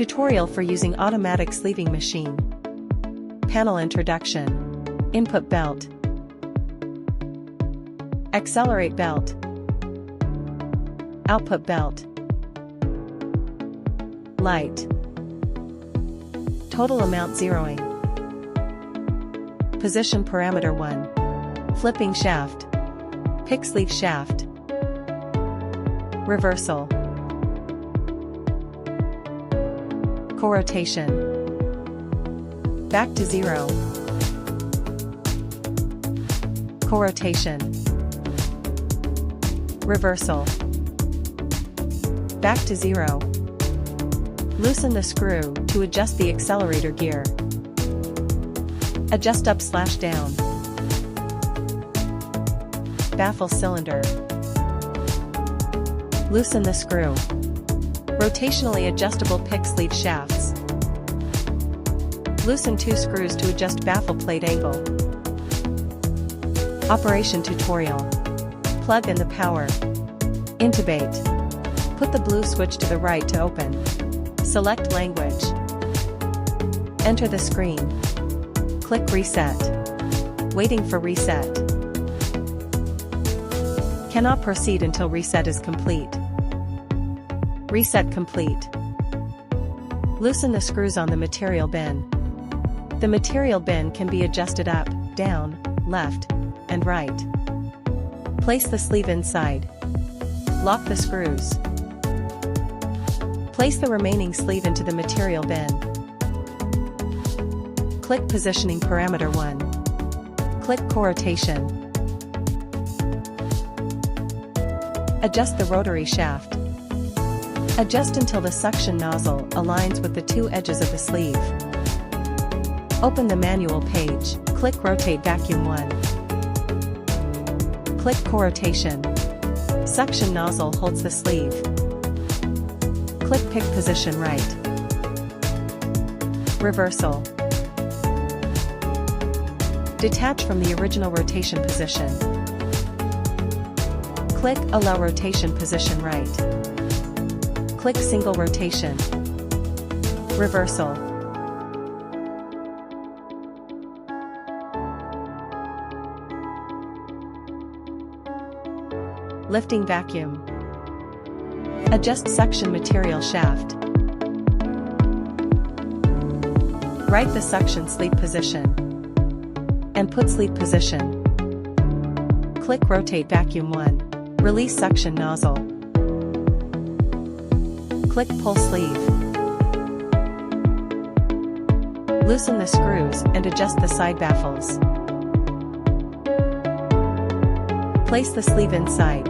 Tutorial for using automatic sleeving machine. Panel introduction. Input belt. Accelerate belt. Output belt. Light. Total amount zeroing. Position parameter 1. Flipping shaft. Pick sleeve shaft. Reversal. Co-rotation. Back to 0. Co-rotation. Reversal. Back to 0. Loosen the screw to adjust the accelerator gear. Adjust up/down. Baffle cylinder. Loosen the screw. Rotationally adjustable pick sleeve shafts. Loosen 2 screws to adjust baffle plate angle. Operation tutorial. Plug in the power. Intubate. Put the blue switch to the right to open. Select language. Enter the screen. Click reset. Waiting for reset. Cannot proceed until reset is complete. Reset complete. Loosen the screws on the material bin. The material bin can be adjusted up, down, left, and right. Place the sleeve inside. Lock the screws. Place the remaining sleeve into the material bin. Click positioning parameter 1. Click co-rotation. Adjust the rotary shaft. Adjust until the suction nozzle aligns with the 2 edges of the sleeve. Open the manual page, click Rotate Vacuum 1. Click Co-rotation. Suction nozzle holds the sleeve. Click Pick Position Right. Reversal. Detach from the original rotation position. Click Allow Rotation Position Right. Click Single Rotation. Reversal. Lifting vacuum. Adjust suction material shaft. Right the suction sleeve position. And put sleeve position. Click Rotate Vacuum 1. Release suction nozzle. Click Pull sleeve. Loosen the screws and adjust the side baffles. Place the sleeve inside.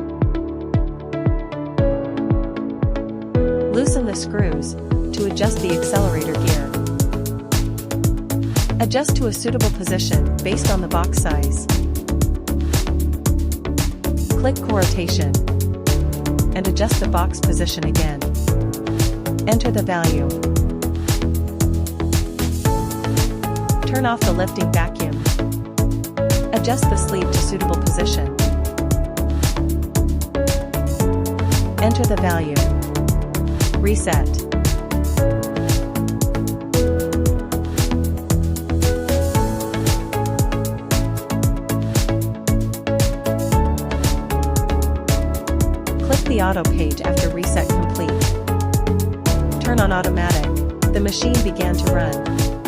Loosen the screws to adjust the accelerator gear. Adjust to a suitable position based on the box size. Click Co-rotation and adjust the box position again. Enter the value. Turn off the lifting vacuum. Adjust the sleeve to suitable position. Enter the value. Reset. Click the auto page after reset complete. Turn on automatic. The machine began to run.